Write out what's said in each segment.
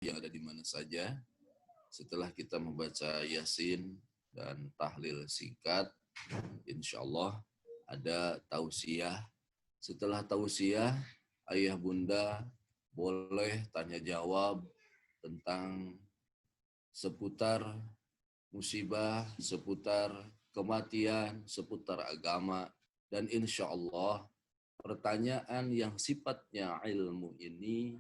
yang ada di mana saja. Setelah kita membaca Yasin dan tahlil singkat, insya Allah ada tausiah. Setelah tausiah, ayah bunda boleh tanya jawab tentang seputar musibah, seputar kematian, seputar agama. Dan insya Allah pertanyaan yang sifatnya ilmu ini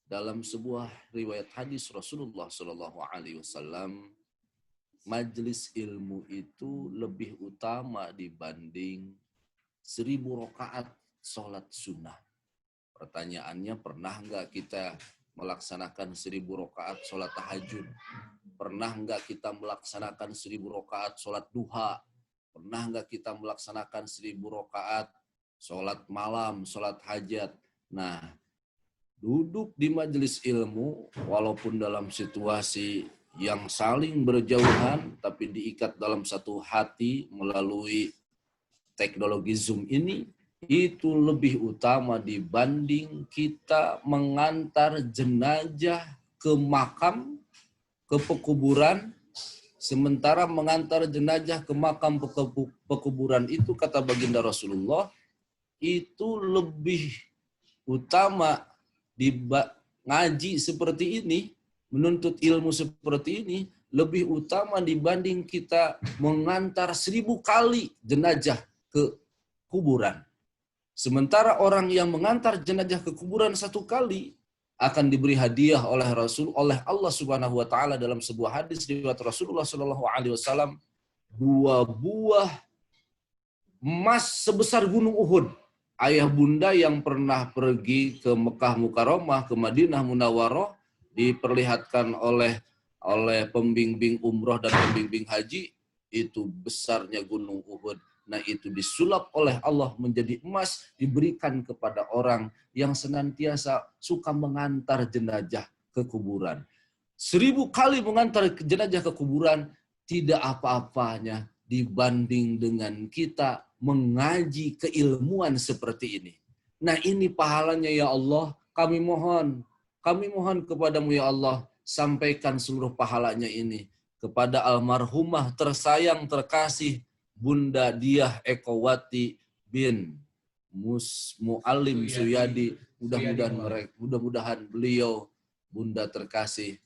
dalam sebuah riwayat hadis Rasulullah Shallallahu Alaihi Wasallam, majelis ilmu itu lebih utama dibanding 1000 rakaat sholat sunnah. Pertanyaannya, pernah nggak kita melaksanakan 1000 rakaat sholat tahajud? Pernah nggak kita melaksanakan 1000 rakaat sholat duha? Pernah nggak kita melaksanakan 1000 rakaat sholat malam, sholat hajat? Nah, duduk di majelis ilmu, walaupun dalam situasi yang saling berjauhan, tapi diikat dalam satu hati melalui teknologi Zoom ini, itu lebih utama dibanding kita mengantar jenazah ke makam, ke pekuburan. Sementara mengantar jenazah ke makam pekuburan itu, kata baginda Rasulullah, itu lebih utama ngaji seperti ini, menuntut ilmu seperti ini, lebih utama dibanding kita mengantar 1000 kali jenazah ke kuburan. Sementara orang yang mengantar jenazah ke kuburan 1 kali akan diberi hadiah oleh Allah Subhanahu wa taala dalam sebuah hadis riwayat Rasulullah Shallallahu alaihi wasallam, 2 buah emas sebesar gunung Uhud. Ayah bunda yang pernah pergi ke Mekah Mukarramah, ke Madinah Munawwarah, diperlihatkan oleh pembimbing umroh dan pembimbing haji, itu besarnya gunung Uhud. Nah, itu disulap oleh Allah menjadi emas, diberikan kepada orang yang senantiasa suka mengantar jenazah ke kuburan. 1000 kali mengantar jenazah ke kuburan tidak apa-apanya dibanding dengan kita mengaji keilmuan seperti ini. Nah, ini pahalanya ya Allah, kami mohon kepadamu ya Allah, sampaikan seluruh pahalanya ini kepada almarhumah tersayang terkasih Bunda Diah Ekowati bin Mu'alim Suyadi. Mudah-mudahan beliau, Bunda terkasih,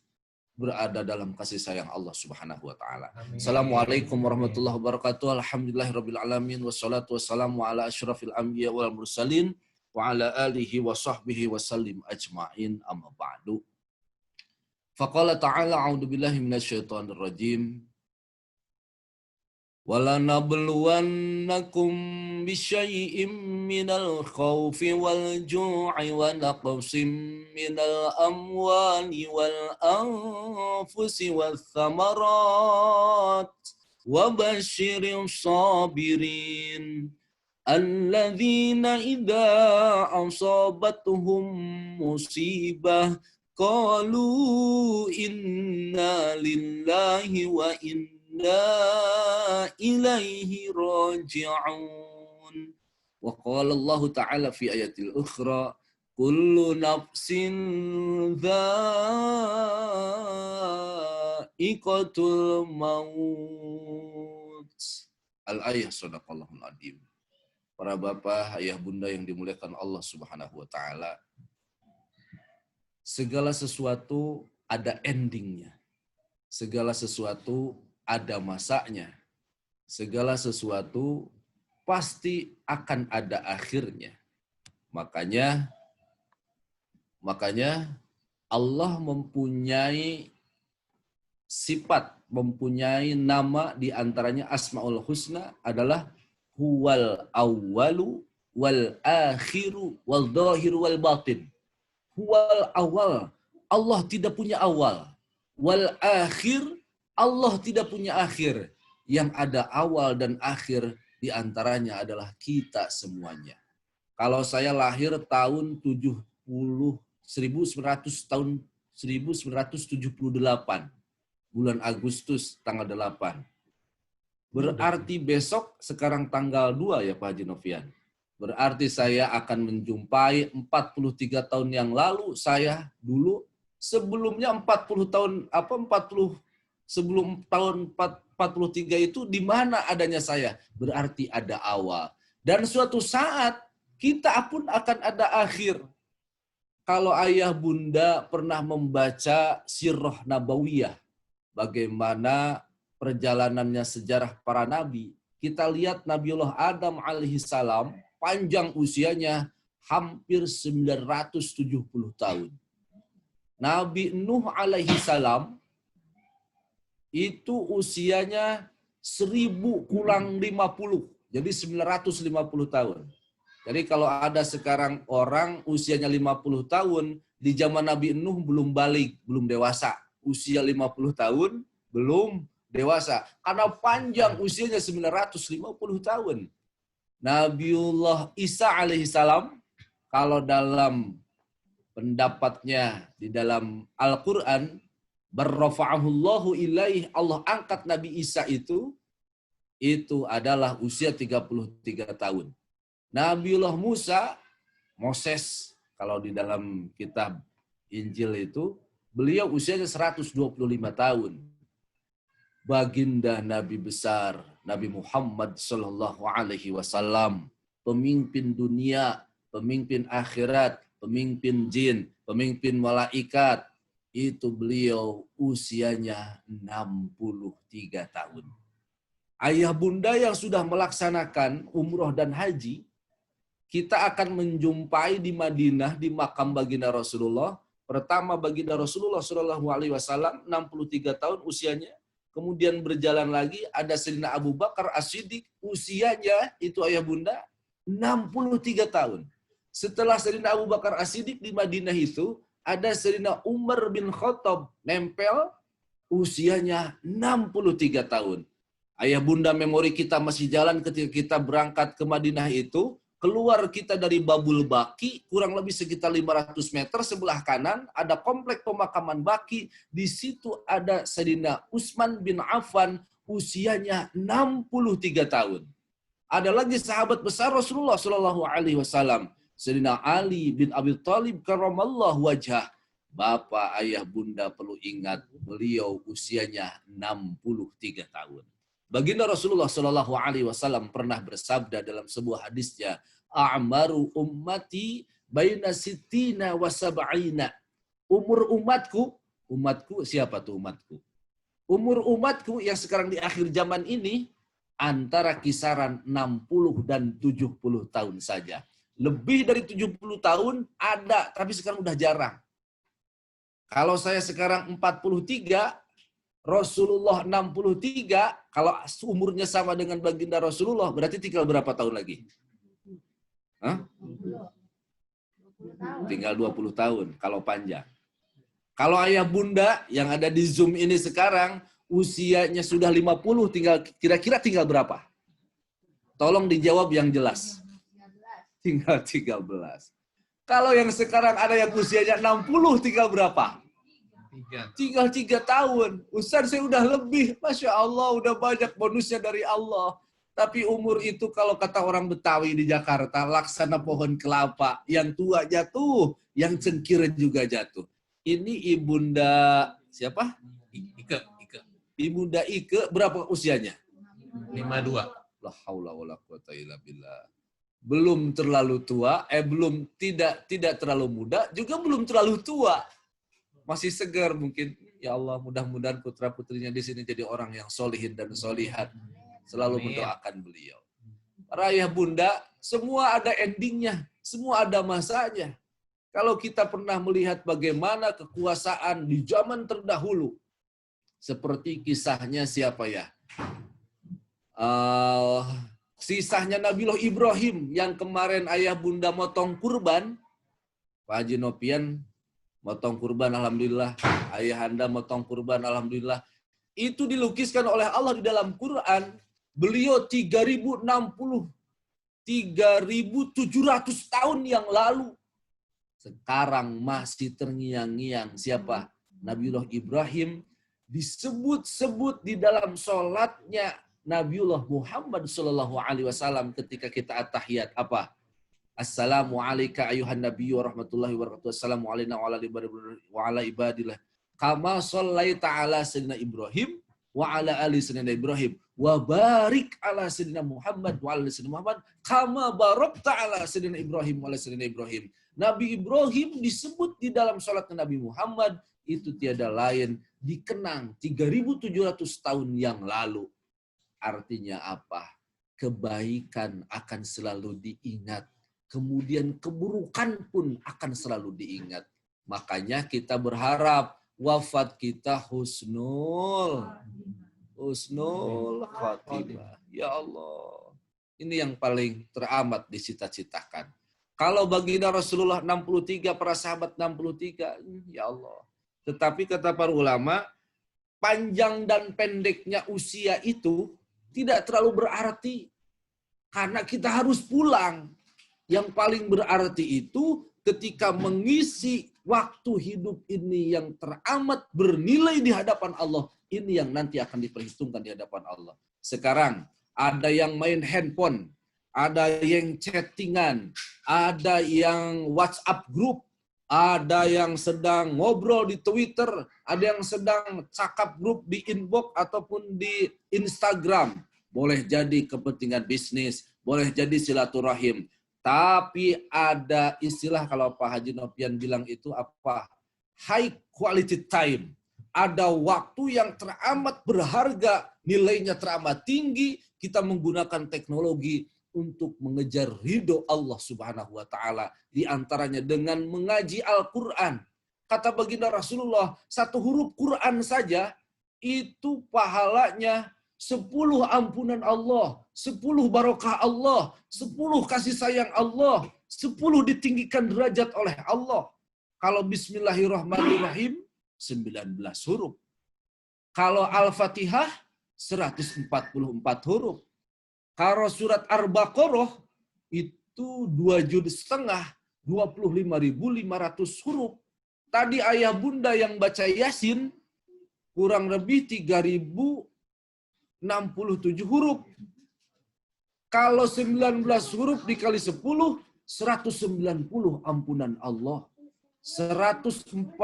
berada dalam kasih sayang Allah Subhanahu wa taala. Assalamualaikum warahmatullahi wabarakatuh. Alhamdulillahirabbil alamin wassalatu wassalamu ala asyrafil anbiya wal mursalin wa ala alihi wa sahbihi wasallim ajmain, amma ba'du. Faqala ta'ala, a'udzu billahi minasyaitonir rajim. وَلَنَبْلُوَنَّكُمْ بِشَيْءٍ مِّنَ الْخَوْفِ وَالْجُوعِ وَنَقْصٍ مِّنَ الْأَمْوَالِ وَالْأَنفُسِ وَالثَّمَرَاتِ وَبَشِّرِ الصَّابِرِينَ الَّذِينَ إِذَا أَصَابَتْهُم مُّصِيبَةٌ قَالُوا إِنَّا لِلَّهِ وَإِنَّا ilaihi raji'un. Wa qala Allah Ta'ala fi ayatil ukhra, kullu nafsin dha'iqatul maut. Al-ayah, sadaqallahul adzim. Para bapak, ayah bunda yang dimuliakan Allah Subhanahu wa taala, segala sesuatu ada endingnya. Segala sesuatu ada masanya. Segala sesuatu pasti akan ada akhirnya. Makanya Allah mempunyai sifat, mempunyai nama, di antaranya Asmaul Husna adalah Huwal Awwalu wal Akhiru wal Dhahiru wal Batin. Huwal Awwal, Allah tidak punya awal. Wal Akhir, Allah tidak punya akhir. Yang ada awal dan akhir di antaranya adalah kita semuanya. Kalau saya lahir tahun 1978, bulan Agustus tanggal 8. Berarti besok, sekarang tanggal 2 ya Pak Haji Novian. Berarti saya akan menjumpai 43 tahun yang lalu saya dulu Sebelumnya 40 tahun, 40 sebelum tahun 43 itu di mana adanya saya? Berarti ada awal. Dan suatu saat kita pun akan ada akhir. Kalau ayah bunda pernah membaca sirah nabawiyah, bagaimana perjalanannya sejarah para nabi, kita lihat Nabiullah Adam alaihi salam panjang usianya hampir 970 tahun. Nabi Nuh alaihi salam itu usianya 1000 kurang 50. Jadi 950 tahun. Jadi kalau ada sekarang orang usianya 50 tahun, di zaman Nabi Nuh belum balik, belum dewasa. Usia 50 tahun, belum dewasa. Karena panjang usianya 950 tahun. Nabiullah Isa alaihissalam, kalau dalam pendapatnya di dalam Al-Quran, barrafa'ahullahu ilaih, Allah angkat Nabi Isa itu adalah usia 33 tahun. Nabiullah Musa, Moses, kalau di dalam kitab Injil itu, beliau usianya 125 tahun. Baginda Nabi besar, Nabi Muhammad Sallallahu Alaihi Wasallam, pemimpin dunia, pemimpin akhirat, pemimpin jin, pemimpin malaikat, itu beliau usianya 63 tahun. Ayah bunda yang sudah melaksanakan umroh dan haji, kita akan menjumpai di Madinah, di makam baginda Rasulullah. Pertama baginda Rasulullah Shallallahu Alaihi Wasallam 63 tahun usianya. Kemudian berjalan lagi ada Sayyidina Abu Bakar As-Siddiq, usianya itu ayah bunda 63 tahun. Setelah Sayyidina Abu Bakar As-Siddiq di Madinah itu ada Sayyidina Umar bin Khattab nempel, usianya 63 tahun. Ayah bunda memori kita masih jalan ketika kita berangkat ke Madinah itu. Keluar kita dari Babul Baki, kurang lebih sekitar 500 meter sebelah kanan, ada komplek pemakaman Baki. Di situ ada Sayyidina Utsman bin Affan, usianya 63 tahun. Ada lagi sahabat besar Rasulullah Shallallahu Alaihi Wasallam, Sayyidina Ali bin Abi Thalib karramallahu wajhah. Bapak, ayah, bunda perlu ingat, beliau usianya 63 tahun. Baginda Rasulullah Shallallahu Alaihi Wasallam pernah bersabda dalam sebuah hadisnya, "A'maru ummati baina sittina wa sab'ina." Umur umatku siapa tuh umatku? Umur umatku yang sekarang di akhir zaman ini antara kisaran 60 dan 70 tahun saja. Lebih dari 70 tahun ada, tapi sekarang udah jarang. Kalau saya sekarang 43, Rasulullah 63, kalau umurnya sama dengan baginda Rasulullah, berarti tinggal berapa tahun lagi? Hah? Tinggal 20 tahun, kalau panjang. Kalau ayah bunda yang ada di Zoom ini sekarang, usianya sudah 50, kira-kira tinggal berapa? Tolong dijawab yang jelas. Tinggal 13. Kalau yang sekarang ada yang usianya 60, tinggal berapa? Tinggal 3 tahun. Ustaz, saya udah lebih. Masya Allah, udah banyak bonusnya dari Allah. Tapi umur itu kalau kata orang Betawi di Jakarta, laksana pohon kelapa. Yang tua jatuh, yang cengkir juga jatuh. Ini ibunda siapa? Ike. Ibunda Ike berapa usianya? 52. La haula wala quwata illa billah. Belum terlalu tua, tidak terlalu muda, juga belum terlalu tua. Masih segar mungkin. Ya Allah, mudah-mudahan putra-putrinya di sini jadi orang yang solihin dan solihat. Selalu mendoakan beliau. Para ayah bunda, semua ada endingnya. Semua ada masanya. Kalau kita pernah melihat bagaimana kekuasaan di zaman terdahulu. Seperti kisahnya siapa ya? Kisahnya Nabiullah Ibrahim yang kemarin ayah bunda motong kurban. Pak Haji Nopian motong kurban, alhamdulillah. Ayahanda motong kurban, alhamdulillah. Itu dilukiskan oleh Allah di dalam Quran. Beliau 3.700 tahun yang lalu. Sekarang masih terngiang-ngiang siapa? Nabiullah Ibrahim disebut-sebut di dalam sholatnya Nabiullah Muhammad Sallallahu Alaihi Wasallam ketika kita at-tahiyat apa? Assalamu alayka ayuhan nabiyyu wa rahmatullahi wa barakatuh. Assalamu alayna wa ala ibadillah. Kama shallaita ala sayyidina Ibrahim wa ala ali sayyidina Ibrahim wa barik ala sayyidina Muhammad wa ala sayyidina Muhammad kama barakta ala sayyidina Ibrahim wa ala sayyidina Ibrahim. Nabi Ibrahim disebut di dalam salat Nabi Muhammad itu tiada lain dikenang 3.700 tahun yang lalu. Artinya apa? Kebaikan akan selalu diingat. Kemudian keburukan pun akan selalu diingat. Makanya kita berharap wafat kita husnul khatimah. Ya Allah. Ini yang paling teramat dicita-citakan. Kalau baginda Rasulullah 63, para sahabat 63, ya Allah. Tetapi kata para ulama, panjang dan pendeknya usia itu tidak terlalu berarti. Karena kita harus pulang. Yang paling berarti itu ketika mengisi waktu hidup ini yang teramat bernilai di hadapan Allah. Ini yang nanti akan diperhitungkan di hadapan Allah. Sekarang ada yang main handphone, ada yang chattingan, ada yang WhatsApp group, ada yang sedang ngobrol di Twitter, ada yang sedang cakap grup di inbox ataupun di Instagram. Boleh jadi kepentingan bisnis, boleh jadi silaturahim. Tapi ada istilah kalau Pak Haji Nopian bilang itu apa? High quality time. Ada waktu yang teramat berharga, nilainya teramat tinggi, kita menggunakan teknologi untuk mengejar ridho Allah Subhanahu wa taala, di antaranya dengan mengaji Al-Qur'an. Kata baginda Rasulullah, satu huruf Quran saja itu pahalanya 10 ampunan Allah, 10 barokah Allah, 10 kasih sayang Allah, 10 ditinggikan derajat oleh Allah. Kalau Bismillahirrahmanirrahim 19 huruf. Kalau Al-Fatihah 144 huruf. Kalau surat Al-Baqarah itu 2,5 juz, 25.500 huruf. Tadi ayah bunda yang baca Yasin kurang lebih 3.067 huruf. Kalau 19 huruf dikali 10, 190 ampunan Allah. 1.444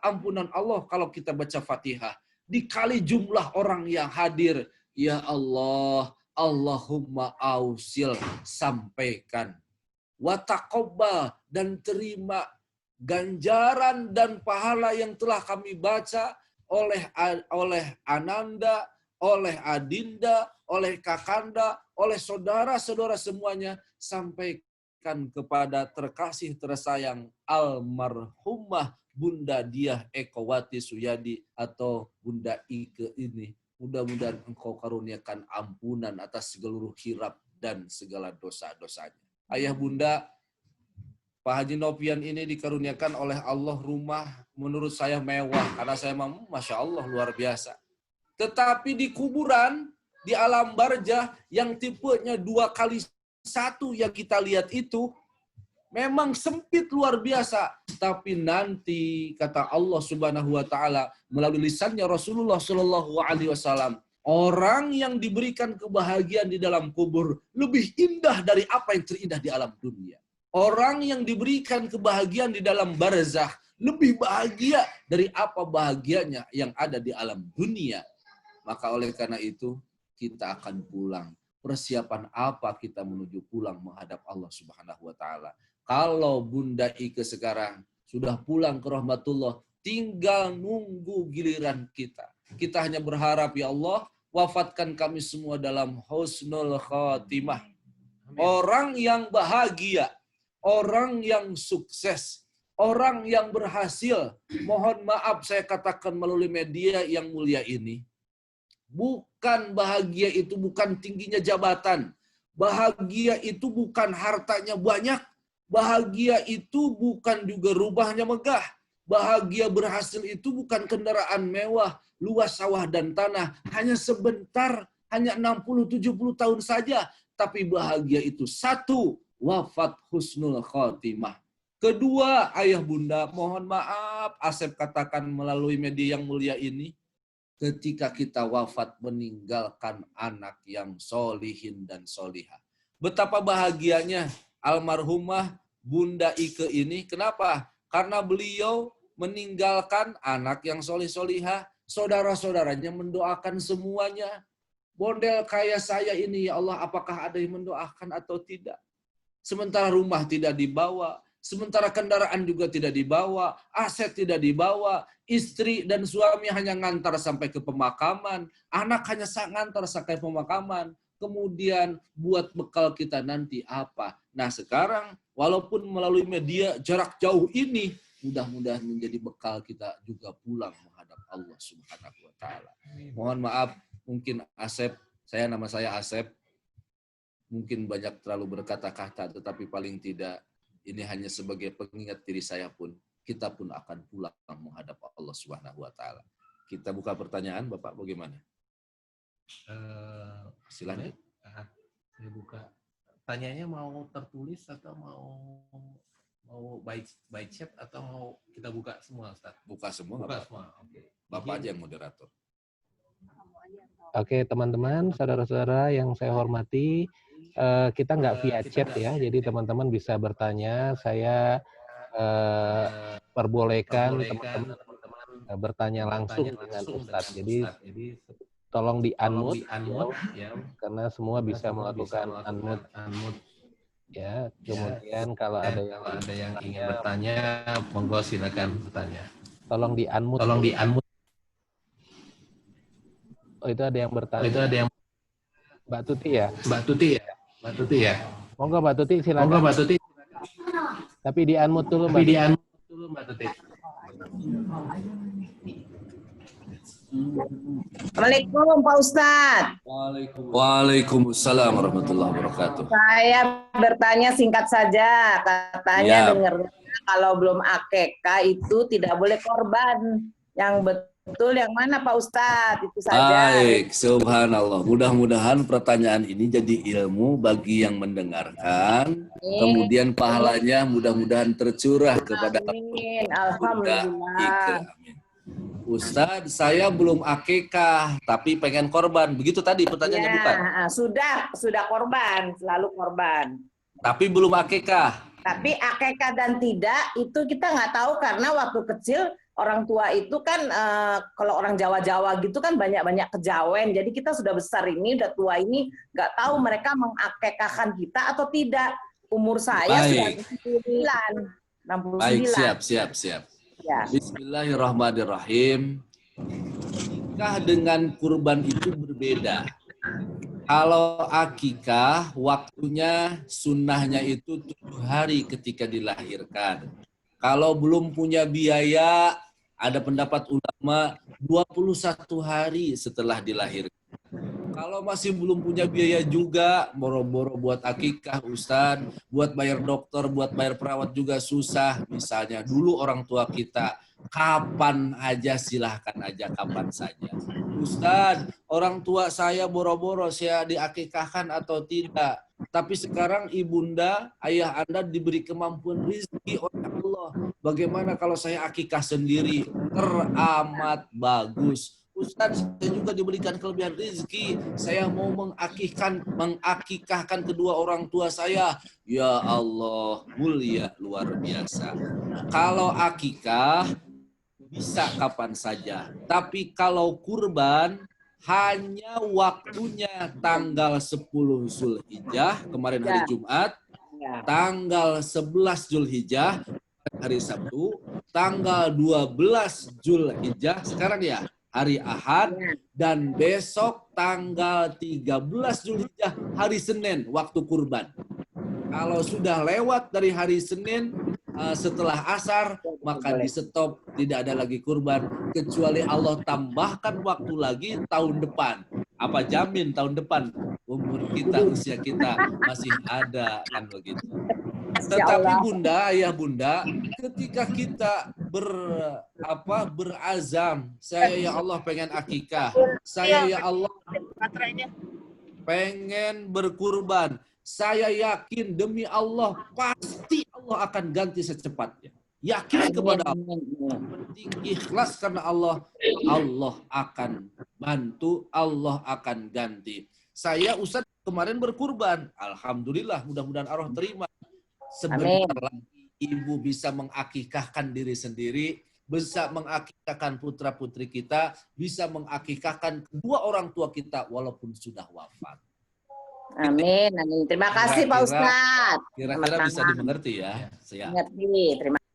ampunan Allah kalau kita baca Fatihah. Dikali jumlah orang yang hadir. Ya Allah, Allahumma ausil, sampaikan. Wa taqabbal, dan terima ganjaran dan pahala yang telah kami baca oleh Ananda, oleh Adinda, oleh Kakanda, oleh saudara-saudara semuanya, sampaikan kepada terkasih tersayang almarhumah Bunda Diah Ekowati Suyadi atau Bunda Ike ini. Mudah-mudahan engkau karuniakan ampunan atas seluruh hirap dan segala dosa-dosanya. Ayah bunda, Pak Haji Nopian ini dikaruniakan oleh Allah rumah menurut saya mewah. Karena saya memang Masya Allah luar biasa. Tetapi di kuburan, di alam barzah yang tipenya 2x1 yang kita lihat itu, memang sempit luar biasa. Tapi nanti kata Allah Subhanahu wa taala melalui lisannya Rasulullah Shallallahu alaihi wasallam, orang yang diberikan kebahagiaan di dalam kubur lebih indah dari apa yang terindah di alam dunia. Orang yang diberikan kebahagiaan di dalam barzah lebih bahagia dari apa bahagianya yang ada di alam dunia. Maka oleh karena itu kita akan pulang. Persiapan apa kita menuju pulang menghadap Allah Subhanahu wa taala? Kalau Bunda Ike sekarang sudah pulang ke rahmatullah, tinggal nunggu giliran kita. Kita hanya berharap, ya Allah, wafatkan kami semua dalam husnul khatimah. Orang yang bahagia, orang yang sukses, orang yang berhasil. Mohon maaf saya katakan melalui media yang mulia ini. Bukan bahagia itu bukan tingginya jabatan. Bahagia itu bukan hartanya banyak. Bahagia itu bukan juga rumahnya megah. Bahagia berhasil itu bukan kendaraan mewah, luas sawah dan tanah. Hanya sebentar, hanya 60-70 tahun saja. Tapi bahagia itu satu, wafat husnul khotimah. Kedua, ayah bunda, mohon maaf, Asep katakan melalui media yang mulia ini, ketika kita wafat meninggalkan anak yang solihin dan solihah. Betapa bahagianya almarhumah Bunda Ike ini. Kenapa? Karena beliau meninggalkan anak yang solih-solihah, saudara-saudaranya mendoakan semuanya. Model kayak saya ini, ya Allah, apakah ada yang mendoakan atau tidak? Sementara rumah tidak dibawa, sementara kendaraan juga tidak dibawa, aset tidak dibawa, istri dan suami hanya ngantar sampai ke pemakaman, anak hanya ngantar sampai pemakaman, kemudian buat bekal kita nanti apa? Nah sekarang, walaupun melalui media jarak jauh ini, mudah-mudahan menjadi bekal kita juga pulang menghadap Allah Subhanahu wa Ta'ala. Mohon maaf, mungkin nama saya Asep, mungkin banyak terlalu berkata-kata, tetapi paling tidak ini hanya sebagai pengingat diri saya pun, kita pun akan pulang menghadap Allah Subhanahu wa Ta'ala. Kita buka pertanyaan, Bapak, bagaimana? Silakan. Saya buka. Tanyanya mau tertulis atau mau by chat atau mau kita buka semua, Ustaz? Buka semua. Buka semua. Oke. Bapak aja yang moderator. Oke, teman-teman, saudara-saudara yang saya hormati, kita nggak via chat ya, jadi teman-teman bisa bertanya. Saya perbolehkan teman-teman bertanya langsung dengan Ustadz. Jadi tolong di-unmute ya, karena semua bisa melakukan unmute. Ya, kemudian kalau ada yang ingin bertanya, monggo silakan bertanya. Tolong di-unmute. Oh, itu ada yang bertanya. Mbak Tuti ya? Mbak Tuti ya. Monggo Mbak Tuti silakan. Tapi di-unmute dulu Mbak Tuti. Assalamualaikum Pak Ustadz. Waalaikumsalam warahmatullahi wabarakatuh. Saya bertanya singkat saja. Katanya dengar kalau belum akekah itu tidak boleh korban. Yang betul yang mana Pak Ustadz? Itu saja. Baik, subhanallah. Mudah-mudahan pertanyaan ini jadi ilmu bagi yang mendengarkan. Kemudian pahalanya mudah-mudahan tercurah kepada Amin. Alhamdulillah. Ustadz, saya belum akikah, tapi pengen korban. Begitu tadi pertanyaannya, ya, bukan? Sudah korban, selalu korban. Tapi belum akikah. Tapi akikah dan tidak, itu kita nggak tahu karena waktu kecil orang tua itu kan, kalau orang Jawa-Jawa gitu kan banyak-banyak kejawen. Jadi kita sudah besar ini, udah tua ini, nggak tahu mereka mengakikahkan kita atau tidak. Umur saya sudah 69. Baik, siap. Ya. Bismillahirrahmanirrahim. Akikah dengan kurban itu berbeda. Kalau akikah, waktunya sunnahnya itu 7 hari ketika dilahirkan. Kalau belum punya biaya, ada pendapat ulama 21 hari setelah dilahirkan. Kalau masih belum punya biaya juga, boro-boro buat akikah, Ustadz, buat bayar dokter, buat bayar perawat juga susah. Misalnya dulu orang tua kita, kapan aja silahkan aja, kapan saja. Ustadz, orang tua saya boro-boro, saya diakikahkan atau tidak. Tapi sekarang ibunda, ayah Anda diberi kemampuan rezeki oleh Allah. Bagaimana kalau saya akikah sendiri? Teramat bagus. Ustadz, saya juga diberikan kelebihan rezeki. Saya mau mengakikahkan kedua orang tua saya. Ya Allah, mulia luar biasa. Kalau akikah, bisa kapan saja. Tapi kalau kurban, hanya waktunya tanggal 10 Zulhijjah, kemarin hari Jumat, tanggal 11 Zulhijjah, hari Sabtu, tanggal 12 Zulhijjah, sekarang ya, hari Ahad, dan besok tanggal 13 Zulhijjah, hari Senin, waktu kurban. Kalau sudah lewat dari hari Senin, setelah asar, maka di stop, tidak ada lagi kurban. Kecuali Allah tambahkan waktu lagi tahun depan. Apa jamin tahun depan umur kita, usia kita masih ada, kan begitu. Tetapi bunda, ayah bunda, ketika kita berazam, saya ya Allah pengen akikah, saya ya Allah pengen berkurban, saya yakin demi Allah pasti Allah akan ganti secepatnya. Yakin kepada Allah, penting ikhlas karena Allah akan bantu, Allah akan ganti. saya Ustadz kemarin berkurban. Alhamdulillah, mudah-mudahan Allah terima. Sebentar lagi ibu bisa mengakikahkan diri sendiri, bisa mengakikahkan putra-putri kita, bisa mengakikahkan kedua orang tua kita walaupun sudah wafat. Amin, amin. Terima kasih Pak Ustadz. Kira-kira bisa dimengerti ya? Mengerti. Terima kasih.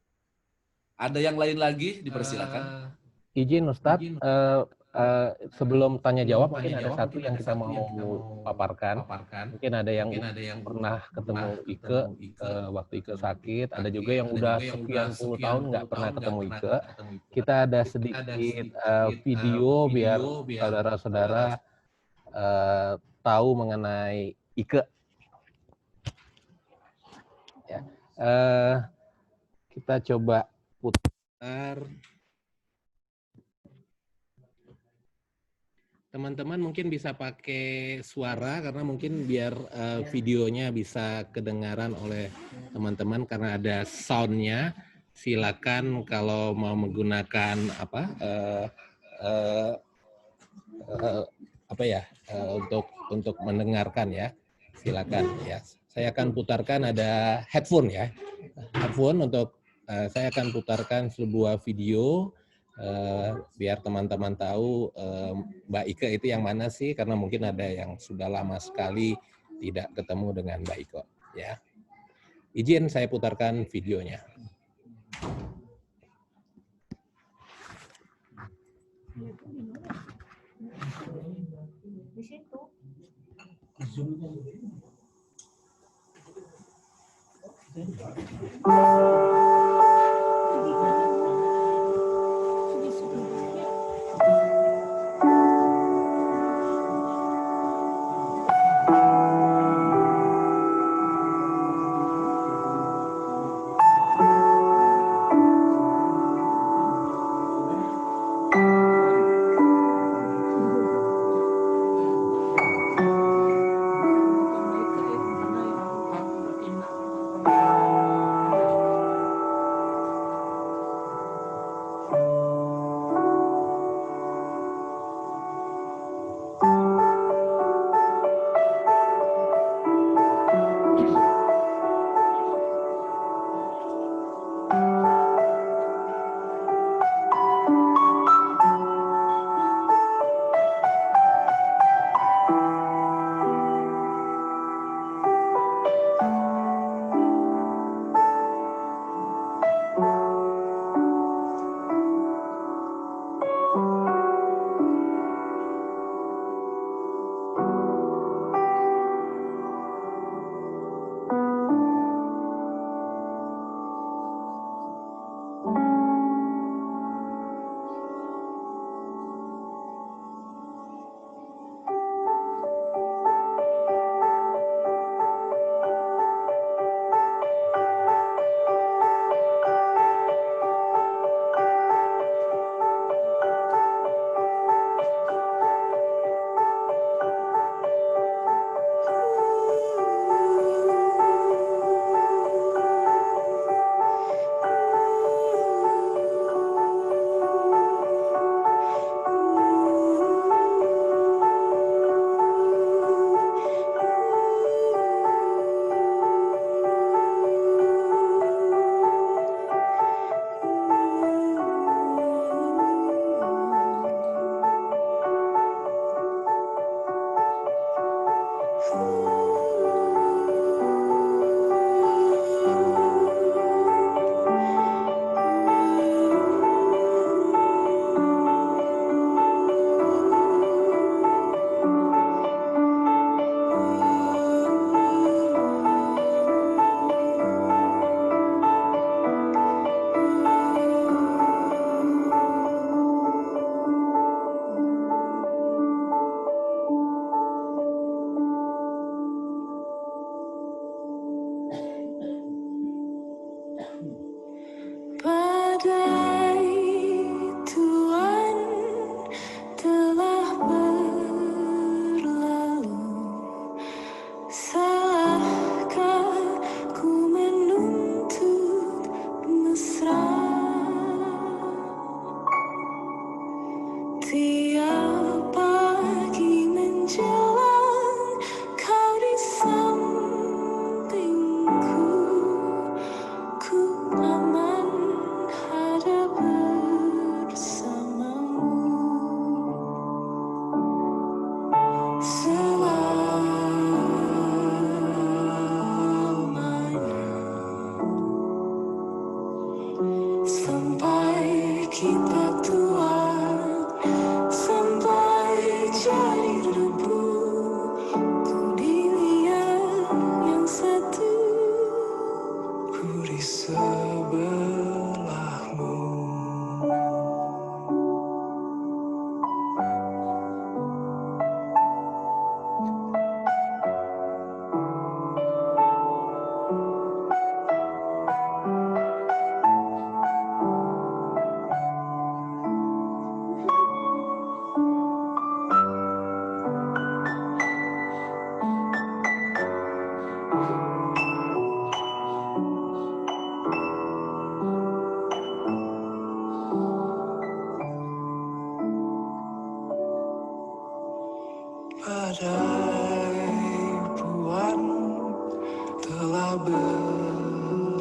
Ada yang lain lagi? Dipersilakan. Izin Ustadz, sebelum tanya jawab mungkin ada satu yang kita mau paparkan. Mungkin ada yang pernah ketemu Ike waktu Ike sakit, ada juga yang udah sekian puluh tahun nggak pernah ketemu Ike. Kita ada sedikit video biar saudara-saudara tahu mengenai Ike. Ya. Kita coba putar. Teman-teman mungkin bisa pakai suara karena mungkin biar videonya bisa kedengaran oleh teman-teman karena ada soundnya. Silakan kalau mau menggunakan untuk mendengarkan ya. Silakan ya. Saya akan putarkan ada headphone ya. Headphone untuk saya akan putarkan sebuah video. Biar teman-teman tahu Mbak Ike itu yang mana sih, karena mungkin ada yang sudah lama sekali tidak ketemu dengan Mbak Ike. Ya, izin saya putarkan videonya. Di situ. Tiap pagi menjelang kita tua, sampai jadi debu, ku dilihat yang satu, ku di sebelahmu. Badai buatmu telah berlalu,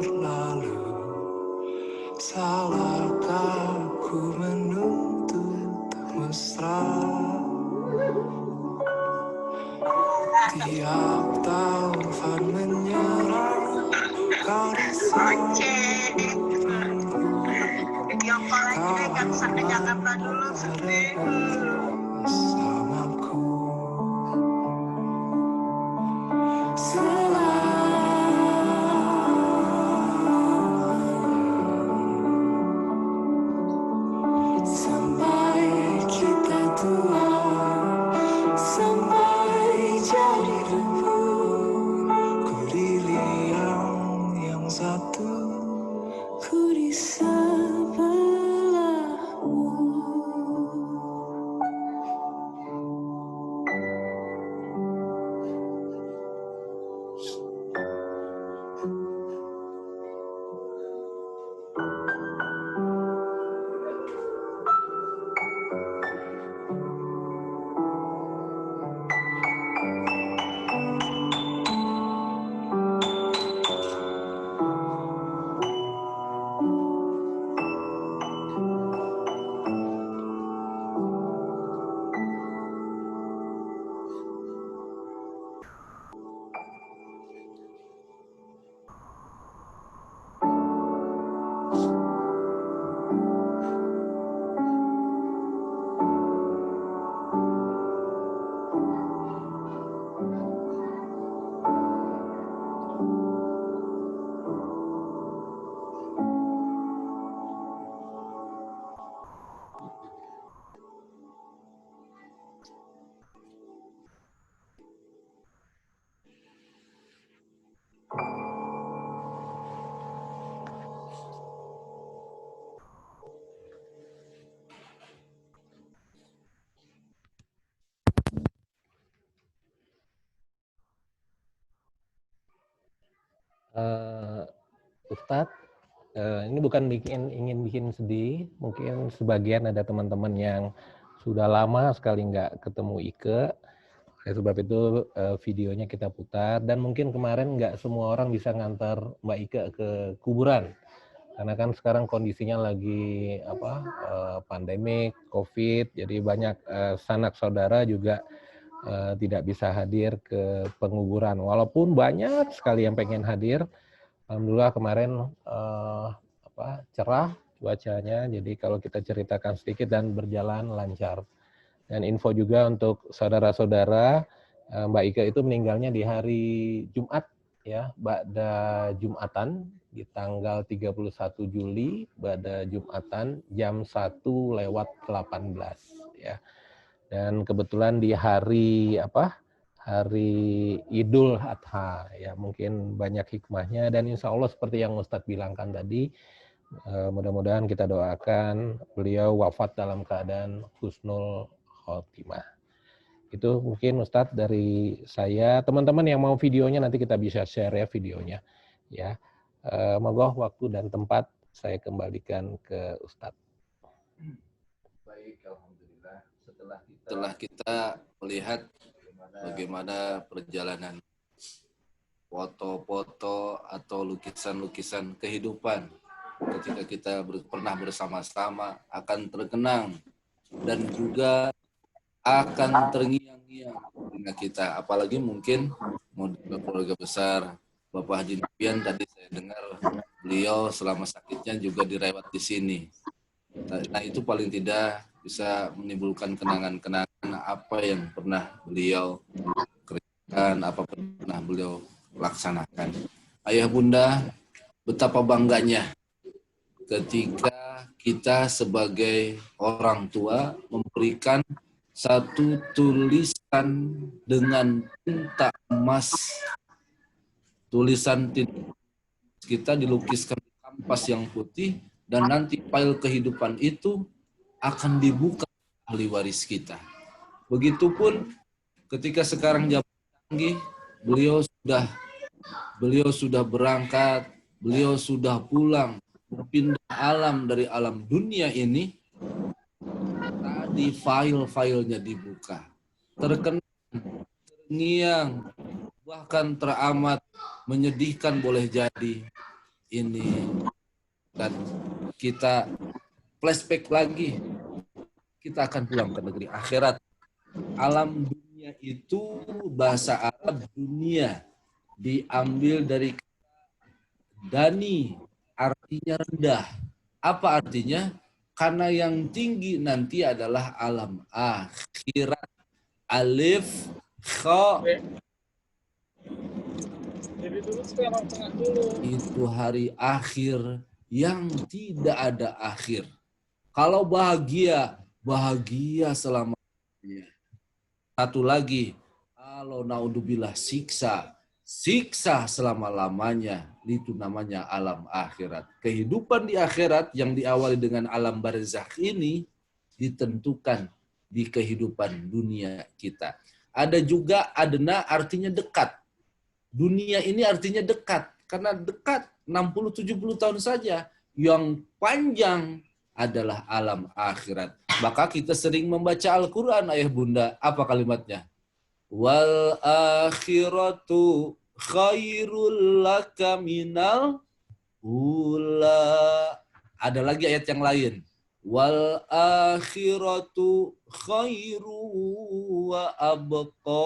salahkah ku menuntut mesra? Tiap taufan menyerang, kau di sampingku, bersamaku. Sampai kita tua, sampai jadi debu, ku di liang yang satu, ku di sebelahmu. Ustadz, ini bukan ingin bikin sedih, mungkin sebagian ada teman-teman yang sudah lama sekali nggak ketemu Ike, oleh sebab itu videonya kita putar, dan mungkin kemarin nggak semua orang bisa ngantar Mbak Ike ke kuburan, karena kan sekarang kondisinya lagi pandemik, COVID, jadi banyak sanak saudara juga tidak bisa hadir ke penguburan, walaupun banyak sekali yang pengen hadir. Alhamdulillah kemarin cerah cuacanya, jadi kalau kita ceritakan sedikit dan berjalan lancar. Dan info juga untuk saudara-saudara, Mbak Ike itu meninggalnya di hari Jumat, ya, ba'da Jumatan, di tanggal 31 Juli, ba'da Jumatan, jam 1:18, ya. Dan kebetulan di hari hari Idul Adha, ya, mungkin banyak hikmahnya, dan insya Allah seperti yang Ustadz bilangkan tadi, mudah-mudahan kita doakan beliau wafat dalam keadaan husnul khotimah. Itu mungkin Ustadz dari saya. Teman-teman yang mau videonya nanti kita bisa share ya videonya, ya. Moga waktu dan tempat saya kembalikan ke Ustadz. Baik, alhamdulillah. Setelah kita melihat bagaimana perjalanan foto-foto atau lukisan-lukisan kehidupan ketika kita pernah bersama-sama, akan terkenang dan juga akan terngiang-ngiang dengan kita. Apalagi mungkin model keluarga besar Bapak Haji Novian, tadi saya dengar beliau selama sakitnya juga dirawat di sini. Nah, itu paling tidak bisa menimbulkan kenangan-kenangan apa yang pernah beliau kerjakan, apa pernah beliau laksanakan. Ayah bunda, betapa bangganya ketika kita sebagai orang tua memberikan satu tulisan dengan tinta emas. Tulisan tinta kita dilukiskan di kanvas yang putih, dan nanti file kehidupan itu akan dibuka ahli waris kita. Begitupun ketika sekarang zaman canggih, beliau sudah berangkat, beliau sudah pulang, berpindah alam dari alam dunia ini. Tadi file-filenya dibuka, terkenang, terngiang, bahkan teramat menyedihkan boleh jadi ini. Dan kita flashback lagi, kita akan pulang ke negeri akhirat. Alam dunia itu, bahasa Arab dunia diambil dari dani, artinya rendah. Apa artinya? Karena yang tinggi nanti adalah alam akhirat. Alif, kha. Itu hari akhir yang tidak ada akhir. Kalau bahagia, bahagia selamanya. Satu lagi, kalau naudzubillah siksa selama-lamanya. Itu namanya alam akhirat. Kehidupan di akhirat yang diawali dengan alam barzakh ini ditentukan di kehidupan dunia kita. Ada juga adna, artinya dekat. Dunia ini artinya dekat. Karena dekat 60-70 tahun saja. Yang panjang adalah alam akhirat. Maka kita sering membaca Al-Quran, ayah bunda. Apa kalimatnya? Wal akhiratu khairul laka minal ula. Ada lagi ayat yang lain. Wal akhiratu khairu wa abqa.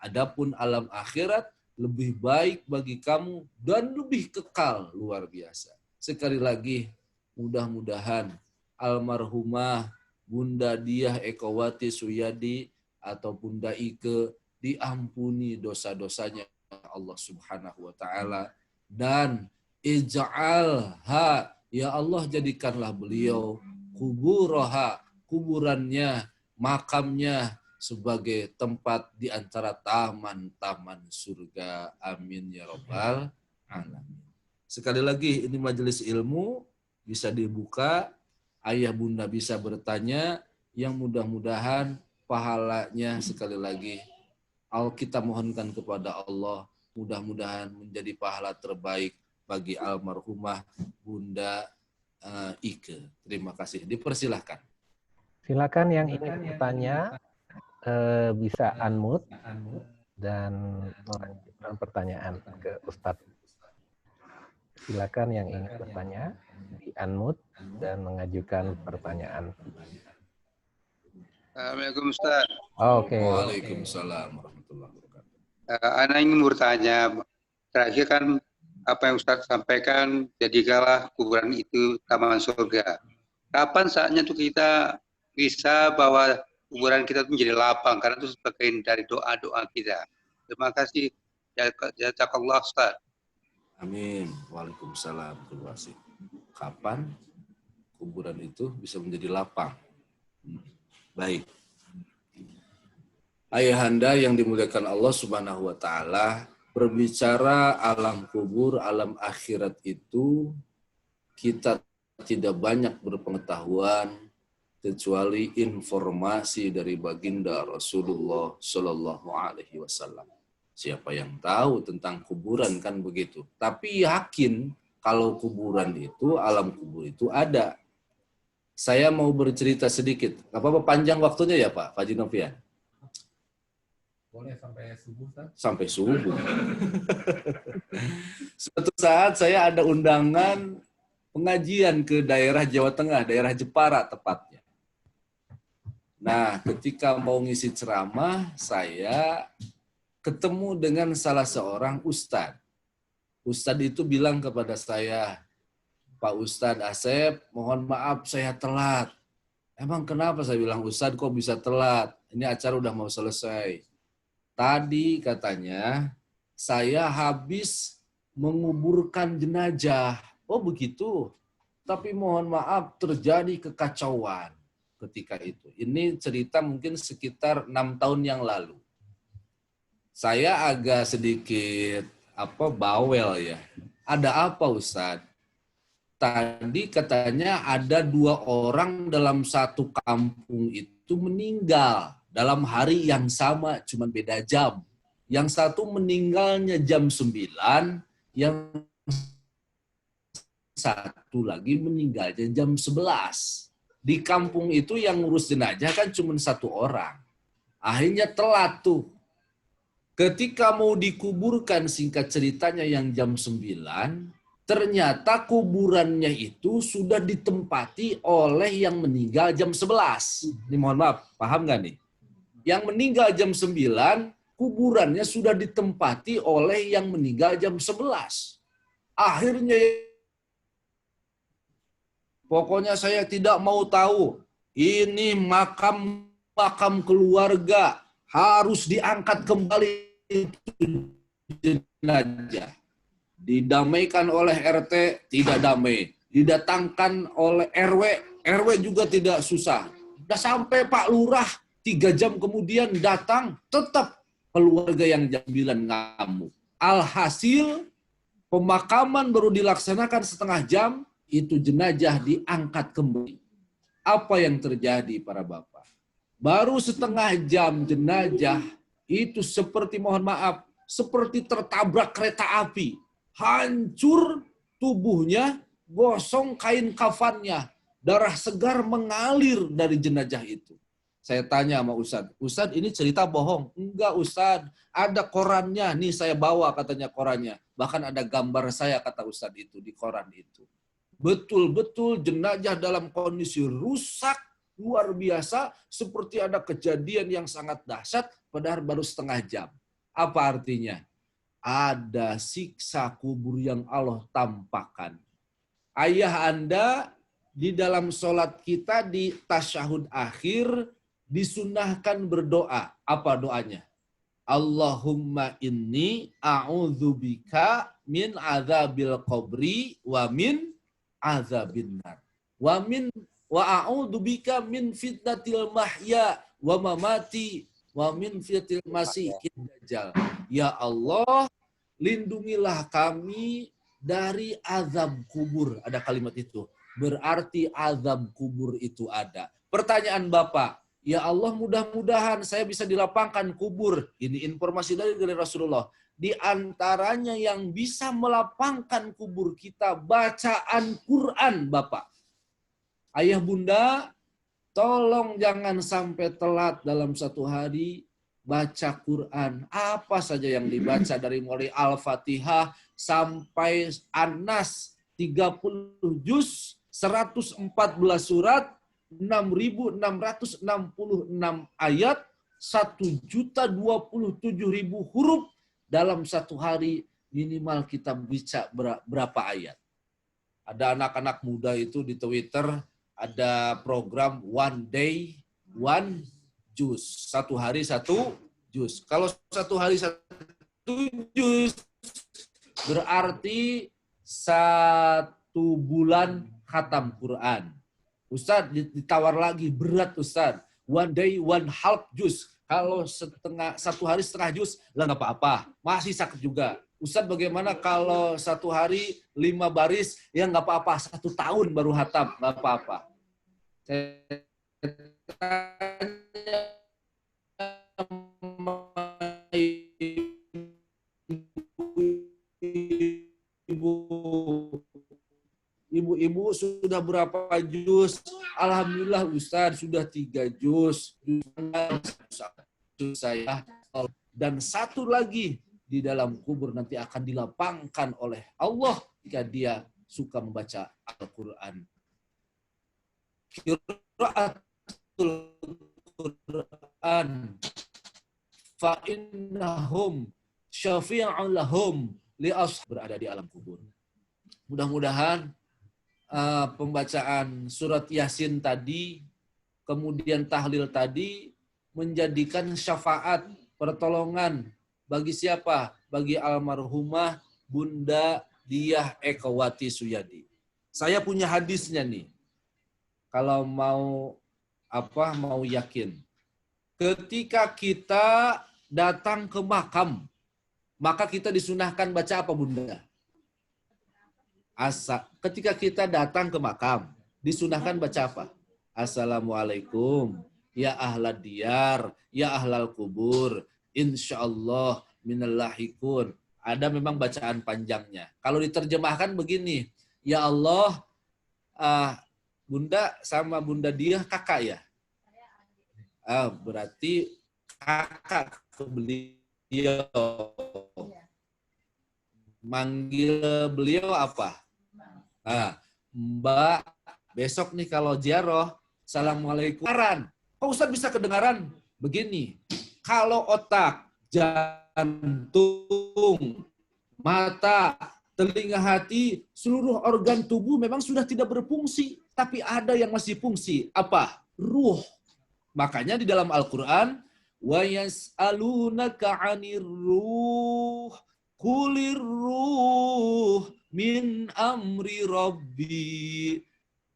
Adapun alam akhirat lebih baik bagi kamu dan lebih kekal, luar biasa. Sekali lagi, mudah-mudahan almarhumah Bunda Diah Ekowati Suyadi atau Bunda Ike diampuni dosa-dosanya Allah Subhanahu wa taala, dan ij'alha, ya Allah jadikanlah beliau kuburaha, kuburannya, makamnya sebagai tempat di antara taman-taman surga. Amin ya rabbal alamin. Sekali lagi, ini majelis ilmu bisa dibuka, ayah bunda bisa bertanya, yang mudah-mudahan pahalanya sekali lagi kita mohonkan kepada Allah, mudah-mudahan menjadi pahala terbaik bagi almarhumah Bunda Ike. Terima kasih. Dipersilahkan. Silakan yang ingin bertanya bisa unmute dan mengajukan pertanyaan ke Ustadz. Silakan yang ingin bertanya di unmute dan mengajukan pertanyaan. Assalamualaikum Ustaz. Oke. Waalaikumsalam warahmatullahi wabarakatuh. Ana ingin bertanya, terakhir kan apa yang Ustaz sampaikan, jadikanlah kuburan itu taman surga. Kapan saatnya tuh kita bisa bahwa kuburan kita itu menjadi lapang, karena itu sebagian dari doa-doa kita. Terima kasih. Jazakallah Ustaz. Amin. Waalaikumsalam. Kapan kuburan itu bisa menjadi lapang? Baik. Ayahanda yang dimuliakan Allah Subhanahu wa taala, berbicara alam kubur, alam akhirat itu kita tidak banyak berpengetahuan kecuali informasi dari baginda Rasulullah Shallallahu alaihi wasallam. Siapa yang tahu tentang kuburan, kan begitu. Tapi yakin kalau kuburan itu, alam kubur itu ada. Saya mau bercerita sedikit. Gak apa-apa panjang waktunya ya Pak Haji Novian? Boleh sampai subuh, Ustaz? Sampai subuh. Suatu saat saya ada undangan pengajian ke daerah Jawa Tengah, daerah Jepara tepatnya. Nah, ketika mau ngisi ceramah, saya ketemu dengan salah seorang ustadz. Ustadz itu bilang kepada saya, Pak Ustadz Asep, mohon maaf saya telat. Emang kenapa? Saya bilang, Ustadz kok bisa telat? Ini acara udah mau selesai. Tadi katanya, saya habis menguburkan jenazah. Oh begitu? Tapi mohon maaf terjadi kekacauan ketika itu. Ini cerita mungkin sekitar 6 tahun yang lalu. Saya agak sedikit bawel ya. Ada apa Ustadz? Tadi katanya ada 2 orang dalam satu kampung itu meninggal dalam hari yang sama, cuma beda jam. Yang satu meninggalnya jam 9, yang satu lagi meninggalnya jam 11. Di kampung itu yang ngurus jenazah kan cuma 1 orang. Akhirnya telat tuh. Ketika mau dikuburkan, singkat ceritanya yang jam 9, ternyata kuburannya itu sudah ditempati oleh yang meninggal jam 11. Ini mohon maaf, paham nggak nih? Yang meninggal jam 9, kuburannya sudah ditempati oleh yang meninggal jam 11. Akhirnya, pokoknya saya tidak mau tahu. Ini makam keluarga harus diangkat kembali jenazah. Didamaikan oleh RT, tidak damai. Didatangkan oleh RW juga tidak susah. Udah sampai Pak Lurah 3 jam kemudian datang, tetap keluarga yang jam 9 ngamuk. Alhasil, pemakaman baru dilaksanakan setengah jam, itu jenazah diangkat kembali. Apa yang terjadi para bapak? Baru setengah jam jenazah itu seperti, mohon maaf, seperti tertabrak kereta api. Hancur tubuhnya, gosong kain kafannya. Darah segar mengalir dari jenazah itu. Saya tanya sama Ustadz, Ustadz ini cerita bohong? Enggak Ustadz, ada korannya. Nih saya bawa katanya korannya. Bahkan ada gambar saya kata Ustadz itu di koran itu. Betul-betul jenazah dalam kondisi rusak, luar biasa. Seperti ada kejadian yang sangat dahsyat, padahal baru setengah jam. Apa artinya? Ada siksa kubur yang Allah tampakkan. Ayah Anda di dalam sholat kita di tasyahud akhir disunahkan berdoa. Apa doanya? Allahumma inni a'udzubika min azabil qabri wa min azabin nar. Wa a'udzubika min fitnatil mahya wa mamati wa min fitnatil masiihid dajjal. Ya Allah, lindungilah kami dari azab kubur. Ada kalimat itu. Berarti azab kubur itu ada. Pertanyaan Bapak, ya Allah mudah-mudahan saya bisa dilapangkan kubur. Ini informasi dari Rasulullah. Di antaranya yang bisa melapangkan kubur kita, bacaan Quran Bapak. Ayah bunda, tolong jangan sampai telat dalam 1 hari baca Quran. Apa saja yang dibaca dari mulai Al-Fatihah sampai An-Nas 30 juz, 114 surat, 6.666 ayat, 1.027.000 huruf dalam 1 hari minimal kita bisa berapa ayat. Ada anak-anak muda itu di Twitter ada program one day one juz. 1 hari 1 juz. Kalau 1 hari 1 juz berarti 1 bulan khatam Quran. Ustadz ditawar lagi, berat Ustadz. One day, 1/2 juz. Kalau 1 hari setengah juz, lah nggak apa-apa. Masih sakit juga. Ustadz bagaimana kalau 1 hari 5 baris, ya nggak apa-apa. 1 tahun baru khatam, nggak apa-apa. Saya Ibu-ibu sudah berapa juz? Alhamdulillah Ustaz sudah 3 juz. Saya dan 1 lagi di dalam kubur nanti akan dilapangkan oleh Allah jika dia suka membaca Al-Quran. Qiraatul Quran fa innahum syafi'un lahum li berada di alam kubur. Mudah-mudahan pembacaan surat Yasin tadi, kemudian tahlil tadi menjadikan syafaat, pertolongan bagi siapa? Bagi almarhumah Bunda Diah Ekowati Suyadi. Saya punya hadisnya nih. Kalau mau yakin. Ketika kita datang ke makam, maka kita disunahkan baca apa, Bunda? Ketika kita datang ke makam, disunahkan baca apa? Assalamualaikum, ya ahlad diyar, ya ahlal kubur, insyaallah minallahikun. Ada memang bacaan panjangnya. Kalau diterjemahkan begini, ya Allah, Bunda sama Bunda Diah kakak ya? Berarti kakak ke beliau. Manggil beliau apa? Mbak, besok nih kalau ziarah, Assalamualaikum. Kok Ustaz bisa kedengaran? Begini, kalau otak, jantung, mata, telinga, hati, seluruh organ tubuh memang sudah tidak berfungsi. Tapi ada yang masih fungsi. Apa? Ruh. Makanya di dalam Al-Quran, وَيَسْأَلُونَكَ عَنِ الرُّوحِ Kulir ruh min amri rabbi.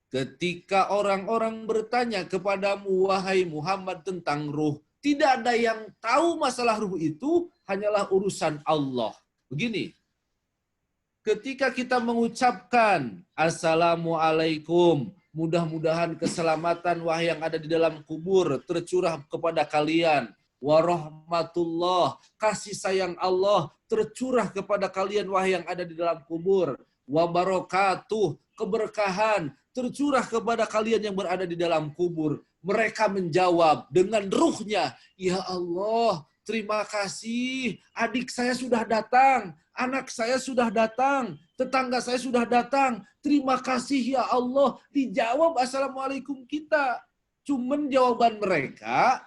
Ketika orang-orang bertanya kepadamu, wahai Muhammad, tentang ruh, tidak ada yang tahu masalah ruh itu, hanyalah urusan Allah. Begini, ketika kita mengucapkan Assalamualaikum, mudah-mudahan keselamatan wahai yang ada di dalam kubur tercurah kepada kalian. Warahmatullah, kasih sayang Allah tercurah kepada kalian wahai yang ada di dalam kubur. Wabarakatuh, keberkahan tercurah kepada kalian yang berada di dalam kubur. Mereka menjawab dengan ruhnya, ya Allah, terima kasih, adik saya sudah datang, anak saya sudah datang, tetangga saya sudah datang, terima kasih ya Allah. Dijawab Assalamualaikum kita. Cuman jawaban mereka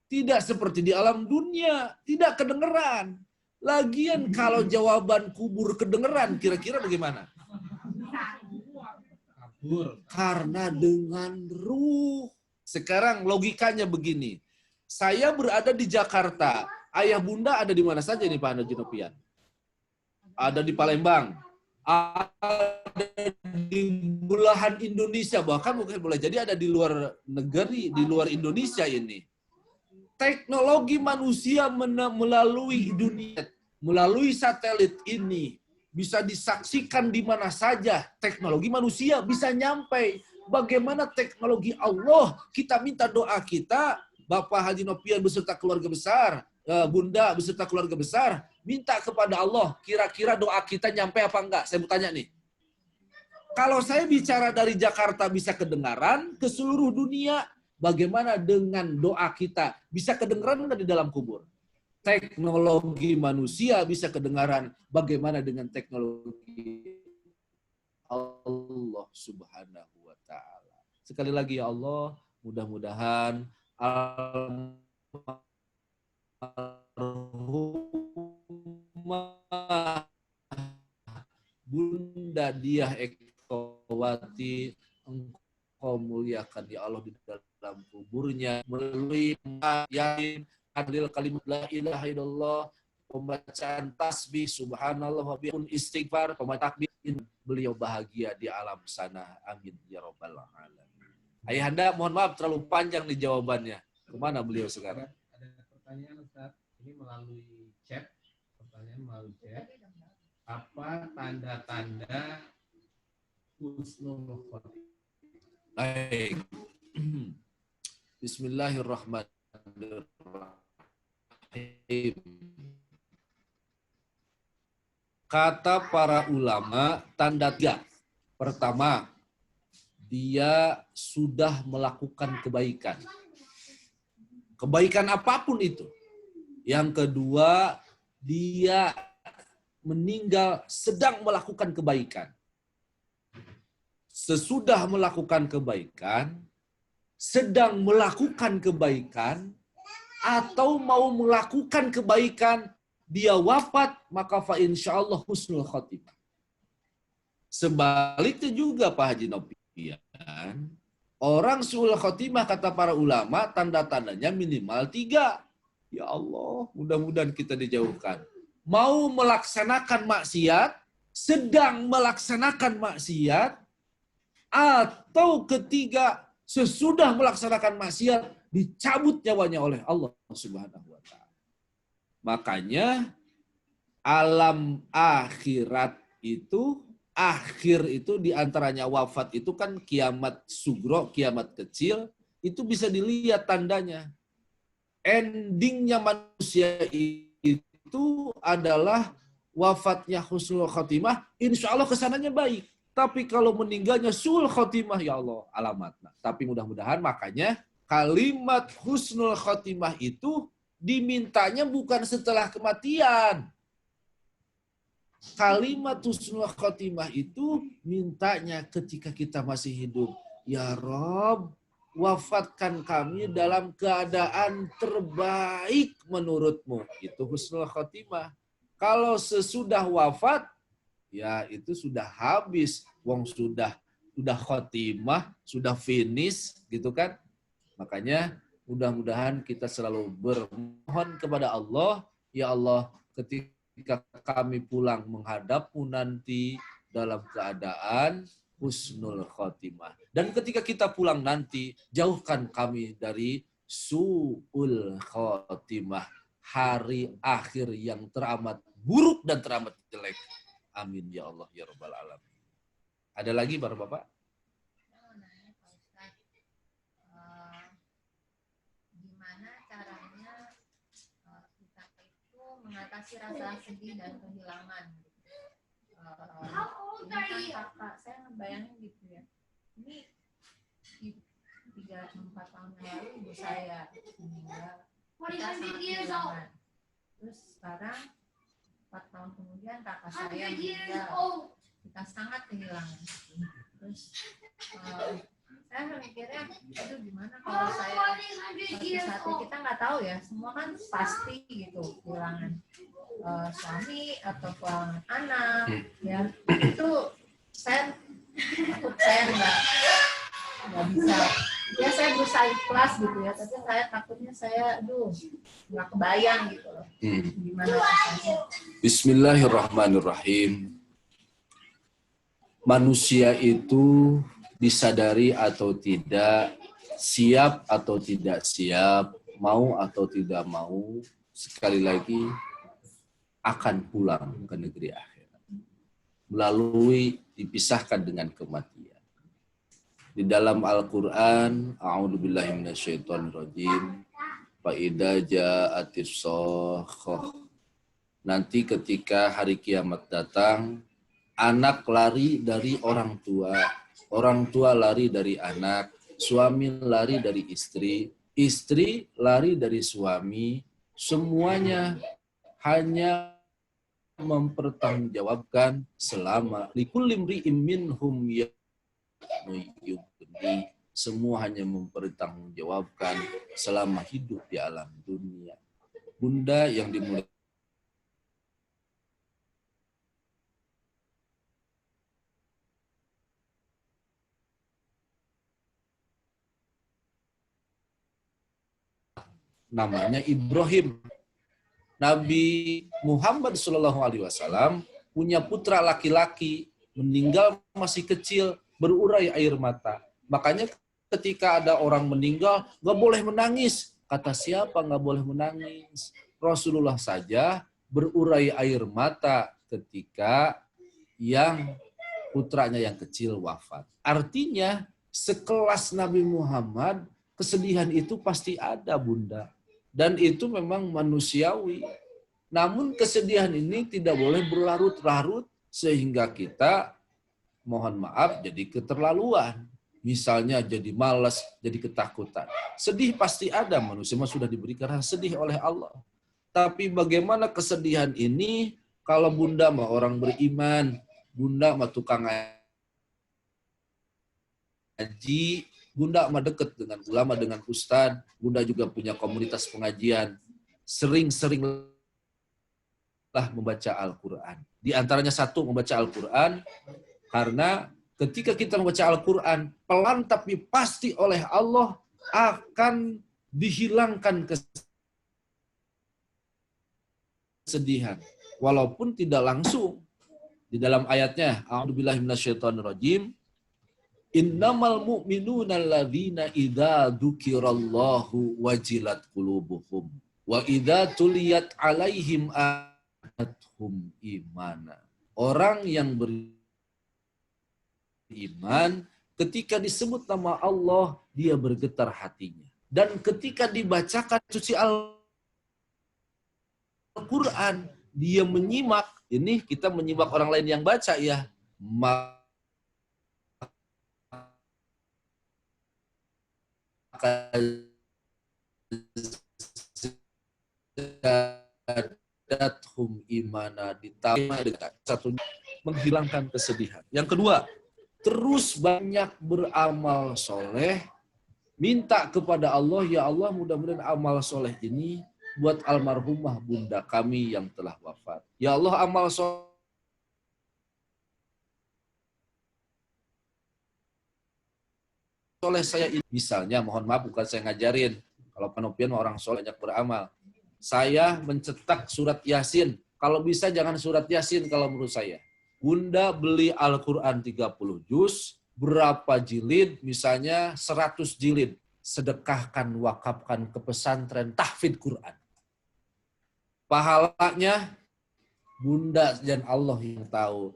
tidak seperti di alam dunia, tidak kedengeran. Lagian kalau jawaban kubur kedengeran, kira-kira bagaimana? Karena dengan ruh. Sekarang logikanya begini. Saya berada di Jakarta. Ayah bunda ada di mana saja nih Pak Anda Jinopian? Ada di Palembang. Ada di belahan Indonesia. Bahkan mungkin boleh jadi ada di luar negeri, di luar Indonesia ini. Teknologi manusia melalui dunia, melalui satelit ini bisa disaksikan di mana saja. Teknologi manusia bisa nyampe. Bagaimana teknologi Allah? Kita minta doa kita, Bapak Haji Nopian beserta keluarga besar, Bunda beserta keluarga besar, minta kepada Allah. Kira-kira doa kita nyampe apa enggak? Saya mau tanya nih. Kalau saya bicara dari Jakarta bisa kedengaran ke seluruh dunia, bagaimana dengan doa kita? Bisa kedengaran di dalam kubur? Teknologi manusia bisa kedengaran. Bagaimana dengan teknologi Allah Subhanahu wa Ta'ala? Sekali lagi ya Allah, mudah-mudahan almarhumah Bunda Diah Ekowati, Engkau muliakan ya Allah di dalam kuburnya melalui yakin adil kalimat la ilaha illallah, pembacaan tasbih subhanallah wa bihamdihi, istighfar, pembacaan takbir, beliau bahagia di alam sana. Amin ya rabbal alamin. Ayahanda, mohon maaf terlalu panjang nih jawabannya. Kemana beliau sekarang? Ada pertanyaan Ustaz, ini melalui chat. Pertanyaan melalui chat. Apa tanda-tanda husnul khotimah? Baik. Bismillahirrahmanirrahim. Kata para ulama, tanda tiga. Pertama, dia sudah melakukan kebaikan. Kebaikan apapun itu. Yang kedua, dia meninggal sedang melakukan kebaikan. Sesudah melakukan kebaikan, sedang melakukan kebaikan, atau mau melakukan kebaikan, dia wafat, maka fa insyaallah husnul khotimah. Sebaliknya juga Pak Haji Nopian, orang su'ul khotimah kata para ulama, tanda-tandanya minimal 3. Ya Allah, mudah-mudahan kita dijauhkan. Mau melaksanakan maksiat, sedang melaksanakan maksiat, atau ketiga, sesudah melaksanakan maksiat, dicabut nyawanya oleh Allah Subhanahu wa Ta'ala. Makanya alam akhirat itu, akhir itu diantaranya wafat itu kan kiamat sugro, kiamat kecil, itu bisa dilihat tandanya. Endingnya manusia itu adalah wafatnya husnul khotimah, insya Allah kesananya baik. Tapi kalau meninggalnya sul khotimah, ya Allah, alamatnya. Tapi mudah-mudahan makanya kalimat husnul khotimah itu dimintanya bukan setelah kematian. Kalimat husnul khotimah itu mintanya ketika kita masih hidup. Ya Rob, wafatkan kami dalam keadaan terbaik menurutmu. Itu husnul khotimah. Kalau sesudah wafat, ya itu sudah habis. Wong sudah khotimah, sudah finish, gitu kan. Makanya mudah-mudahan kita selalu bermohon kepada Allah, ya Allah, ketika kami pulang menghadapmu nanti dalam keadaan husnul khotimah. Dan ketika kita pulang nanti, jauhkan kami dari su'ul khotimah. Hari akhir yang teramat buruk dan teramat jelek. Amin ya Allah ya Rabbal Alamin. Ada lagi Bapak-Bapak? Gimana caranya kita itu mengatasi rasa sedih dan kehilangan? Ini kan kakak, saya ngebayangin gitu ya. Ini 3-4 tahun yang lalu ibu saya meninggal. Kita sangat kehilangan. Terus sekarang 4 tahun kemudian kakak saya meninggal. Kita sangat kehilangan. Terus saya mikirnya, itu gimana kalau saya suatu saat kita nggak tahu ya, semua kan pasti gitu kehilangan suami atau kehilangan anak, ya itu saya takut saya nggak bisa. Ya saya berusaha ikhlas gitu ya, tapi saya takutnya saya nggak kebayang gitu loh. Gimana rasanya? Bismillahirrahmanirrahim. Manusia itu disadari atau tidak, siap atau tidak siap, mau atau tidak mau, sekali lagi akan pulang ke negeri akhirat. Melalui dipisahkan dengan kematian. Di dalam Al-Quran, A'udzubillahi minasyaitonirrajim, Fa'idha ja'atis shakhah. Nanti ketika hari kiamat datang, anak lari dari orang tua lari dari anak, suami lari dari istri lari dari suami, semuanya hanya mempertanggungjawabkan selama likulli imri'in minhum yubni, semua hanya mempertanggungjawabkan selama hidup di alam dunia. Bunda yang dimulai namanya Ibrahim. Nabi Muhammad SAW punya putra laki-laki, meninggal masih kecil, berurai air mata. Makanya ketika ada orang meninggal, nggak boleh menangis. Kata siapa nggak boleh menangis? Rasulullah saja berurai air mata ketika yang putranya yang kecil wafat. Artinya, sekelas Nabi Muhammad, kesedihan itu pasti ada, Bunda. Dan itu memang manusiawi. Namun kesedihan ini tidak boleh berlarut-larut sehingga kita, mohon maaf, jadi keterlaluan. Misalnya jadi malas, jadi ketakutan. Sedih pasti ada, manusia sudah diberikan rasa sedih oleh Allah. Tapi bagaimana kesedihan ini kalau Bunda mah orang beriman, Bunda mah tukang ngaji, Bunda mah dekat dengan ulama, dengan ustadz. Bunda juga punya komunitas pengajian. Sering-seringlah membaca Al-Quran. Di antaranya satu, membaca Al-Quran. Karena ketika kita membaca Al-Quran, pelan tapi pasti oleh Allah akan dihilangkan kesedihan. Walaupun tidak langsung. Di dalam ayatnya, A'udzubillahi minasyaitonirrajim, innamal mu'minuna alladzina idza dzukirallahu wajilat qulubuhum wa idza tuliyat alaihim ayathum imana. Orang yang beriman ketika disebut nama Allah dia bergetar hatinya. Dan ketika dibacakan suci Al-Quran dia menyimak. Ini kita menyimak orang lain yang baca ya. Maka zadathum imana, ditambah dengan satu menghilangkan kesedihan. Yang kedua, terus banyak beramal soleh, minta kepada Allah, ya Allah mudah-mudahan amal soleh ini buat almarhumah bunda kami yang telah wafat. Ya Allah amal soleh saya ini. Misalnya, mohon maaf bukan saya ngajarin. Kalau penopian orang soleh banyak beramal. Saya mencetak surat Yasin. Kalau bisa jangan surat Yasin kalau menurut saya. Bunda beli Al-Quran 30 juz, berapa jilid? Misalnya 100 jilid. Sedekahkan, wakafkan ke pesantren tahfidz Quran. Pahalanya Bunda dan Allah yang tahu.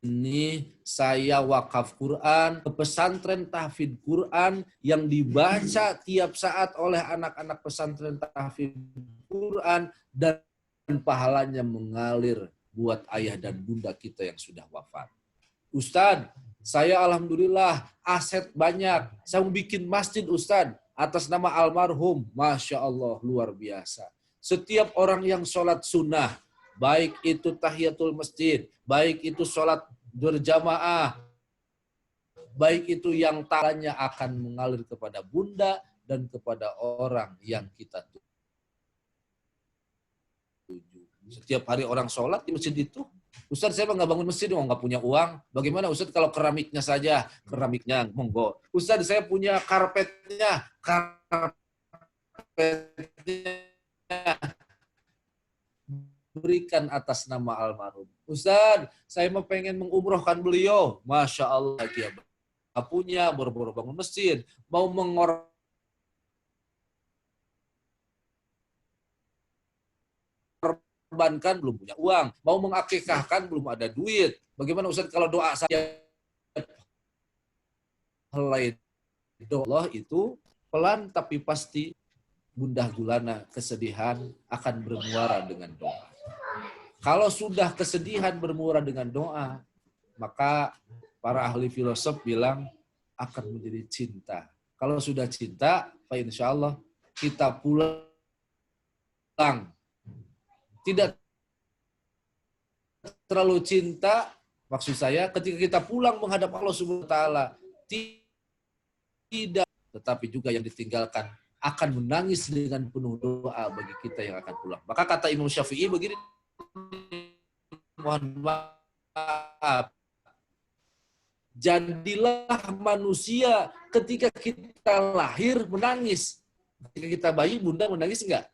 Ini saya wakaf Quran ke pesantren tahfidz Quran yang dibaca tiap saat oleh anak-anak pesantren tahfidz Quran dan pahalanya mengalir buat ayah dan bunda kita yang sudah wafat. Ustadz, saya alhamdulillah aset banyak. Saya mau bikin masjid Ustadz atas nama almarhum. Masya Allah luar biasa. Setiap orang yang sholat sunnah, baik itu tahiyatul masjid, baik itu sholat berjamaah, baik itu yang tangannya akan mengalir kepada bunda dan kepada orang yang kita tuju. Setiap hari orang sholat di masjid itu, Ustadz saya nggak bangun masjid, nggak punya uang. Bagaimana Ustadz kalau keramiknya saja? Keramiknya, monggo. Ustadz saya punya karpetnya berikan atas nama almarhum. Ustadz, saya mau pengen mengumrohkan beliau. Masya Allah, dia punya, boro-boro bangun masjid. Mau mengorbankan, belum punya uang. Mau mengakikahkan, belum ada duit. Bagaimana Ustadz kalau doa saya helai doa itu pelan tapi pasti gundah gulana kesedihan akan bermuara dengan doa. Kalau sudah kesedihan bermuara dengan doa, maka para ahli filosof bilang akan menjadi cinta. Kalau sudah cinta, insya Allah kita pulang. Tidak terlalu cinta, maksud saya ketika kita pulang menghadap Allah Subhanahu wa taala, tidak, tetapi juga yang ditinggalkan akan menangis dengan penuh doa bagi kita yang akan pulang. Maka kata Imam Syafi'i begini, mohon maaf, jadilah manusia ketika kita lahir menangis. Ketika kita bayi, bunda menangis enggak?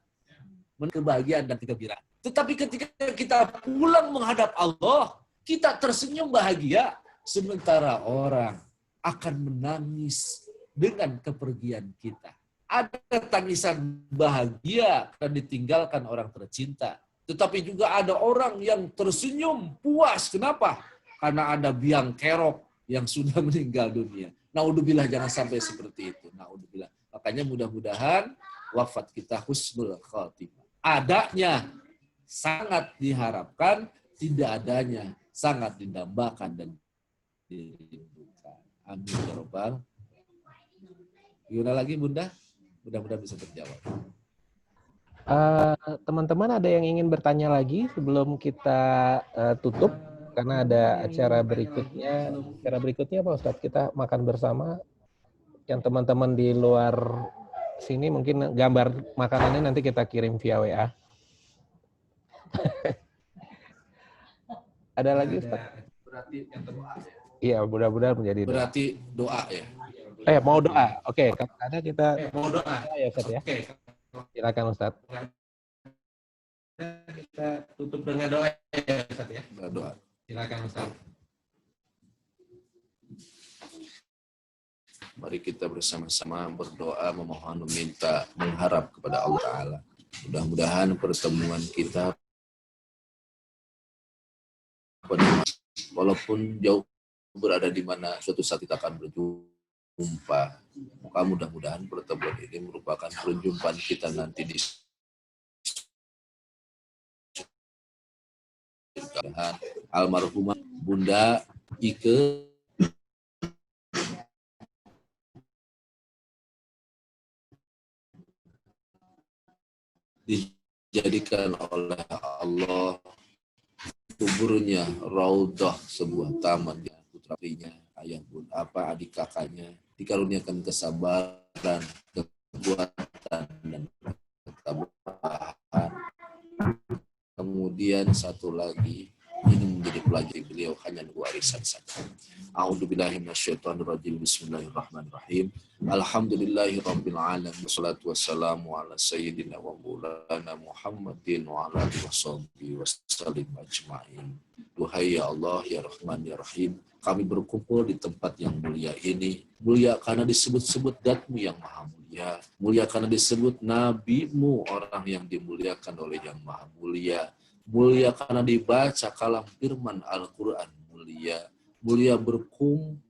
Kebahagiaan dan kegembiraan. Tetapi ketika kita pulang menghadap Allah, kita tersenyum bahagia. Sementara orang akan menangis dengan kepergian kita. Ada tangisan bahagia karena ditinggalkan orang tercinta. Tetapi juga ada orang yang tersenyum puas. Kenapa? Karena ada biang kerok yang sudah meninggal dunia. Naudzubillah, jangan sampai seperti itu. Naudzubillah. Makanya mudah-mudahan wafat kita husnul khatimah. Adanya sangat diharapkan, tidak adanya sangat didambakan dan dirindukan. Amin ya Rabbal. Gimana lagi Bunda? Mudah-mudahan bisa terjawab. Teman-teman ada yang ingin bertanya lagi sebelum kita tutup? Karena ada acara berikutnya. Acara berikutnya Pak Ustadz, kita makan bersama. Yang teman-teman di luar sini mungkin gambar makanannya nanti kita kirim via WA. Ada lagi Ustadz? berarti yang terdoa ya. Iya, mudah-mudahan menjadi doa. Berarti doa ya. Mau doa. Oke, kalau ada kita Mau doa. ya Ustaz ya. Oke. Silakan Ustaz. Kita tutup dengan doa ya Ustaz ya. Doa. Silakan Ustaz. Mari kita bersama-sama berdoa, memohon, meminta, mengharap kepada Allah Ta'ala. Mudah-mudahan pertemuan kita, walaupun jauh berada di mana, suatu saat kita akan berjumpa. Maka mudah-mudahan pertemuan ini merupakan perjumpaan kita nanti di almarhumah Bunda Ike dijadikan oleh Allah kuburnya raudhah, sebuah taman, putrinya, ayah bun, adik kakaknya dikaruniakan kesabaran, kekuatan dan ketabahan. Kemudian satu lagi, ini menjadi pelajari beliau hanya warisan saja. A'udzubillahi minasyaitonirrajim. Bismillahirrahmanirrahim. Alhamdulillahirabbil alamin. Wassalatu wassalamu ala sayyidina wa maulana Muhammadin wa ala alihi washabbihi wasallim ajmain. Duhai ya Allah, ya Rahman, ya Rahim, kami berkumpul di tempat yang mulia ini. Mulia karena disebut-sebut Dat-Mu yang maha mulia. Mulia karena disebut Nabi-Mu, orang yang dimuliakan oleh yang maha mulia. Mulia karena dibaca kalam firman Al-Quran. Mulia berkumpul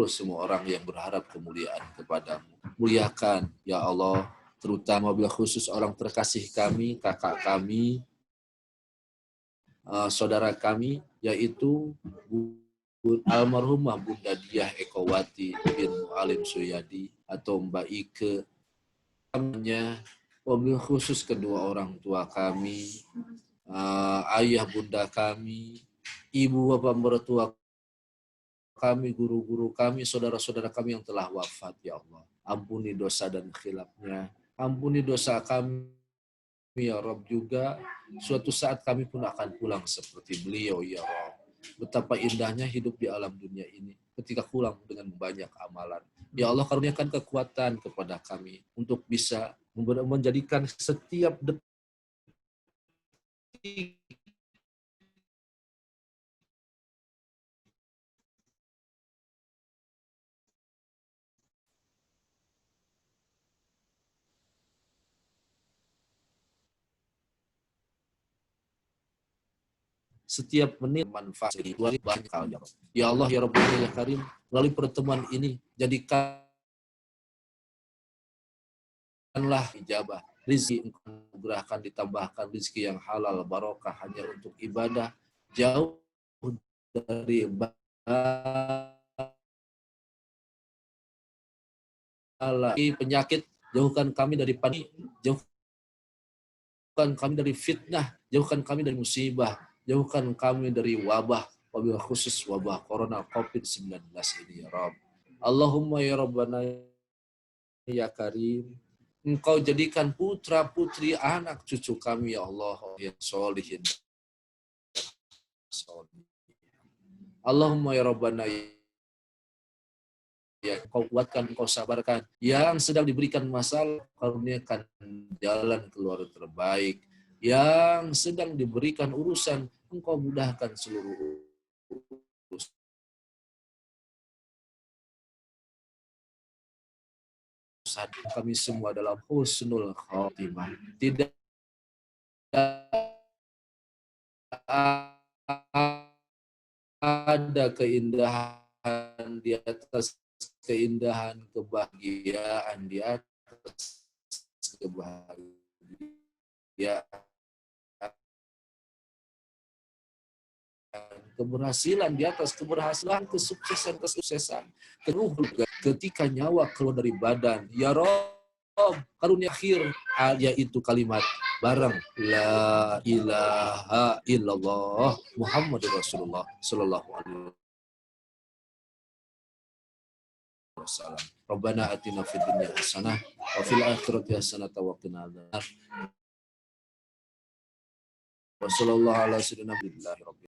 semua orang yang berharap kemuliaan kepadamu. Muliakan, ya Allah, terutama bila khusus orang terkasih kami, kakak kami, saudara kami, yaitu almarhumah Bunda Diah Ekowati bin Alim Suyadi atau Mbak Ike. Wabil khusus kedua orang tua kami, ayah bunda kami, ibu bapak mertua kami, guru-guru kami, saudara-saudara kami yang telah wafat, ya Allah. Ampuni dosa dan khilafnya. Ampuni dosa kami, ya Rabb juga. Suatu saat kami pun akan pulang seperti beliau, ya Rabb. Betapa indahnya hidup di alam dunia ini ketika pulang dengan banyak amalan. Ya Allah, karuniakan kekuatan kepada kami untuk bisa menjadikan setiap detik setiap menit manfaat banyak hal, ya Allah. Ya Allah, ya Rabbul ya Karim, melalui pertemuan ini jadikanlah ijabah rizki, engkau anugerahkan, ditambahkan rizki yang halal barokah hanya untuk ibadah, jauh dari bala penyakit, jauhkan kami dari panik, jauhkan kami dari fitnah, jauhkan kami dari musibah, jauhkan kami dari wabah, wabil khusus wabah corona COVID-19 ini, ya Rabb. Allahumma ya Rabbana ya Karim, Engkau jadikan putra-putri anak cucu kami, ya Allah, yang solihin. Allahumma ya Rabbana ya, Engkau kuatkan, Engkau sabarkan. Yang sedang diberikan masalah, karuniakan jalan keluar terbaik. Yang sedang diberikan urusan, Engkau mudahkan seluruh urusan. Kami semua dalam husnul khatimah. Tidak ada keindahan di atas keindahan, kebahagiaan di atas kebahagiaan, keberhasilan di atas keberhasilan, kesuksesan, ketika nyawa keluar dari badan, ya Rabb, karunia akhir, yaitu kalimat bareng la ilaha illallah Muhammadur Rasulullah sallallahu alaihi wasallam. Rabbana atina fid dunya hasanah wa fil akhirati hasanah wa qina adzabannar. Wassallallahu ala sayyidina Muhammadin.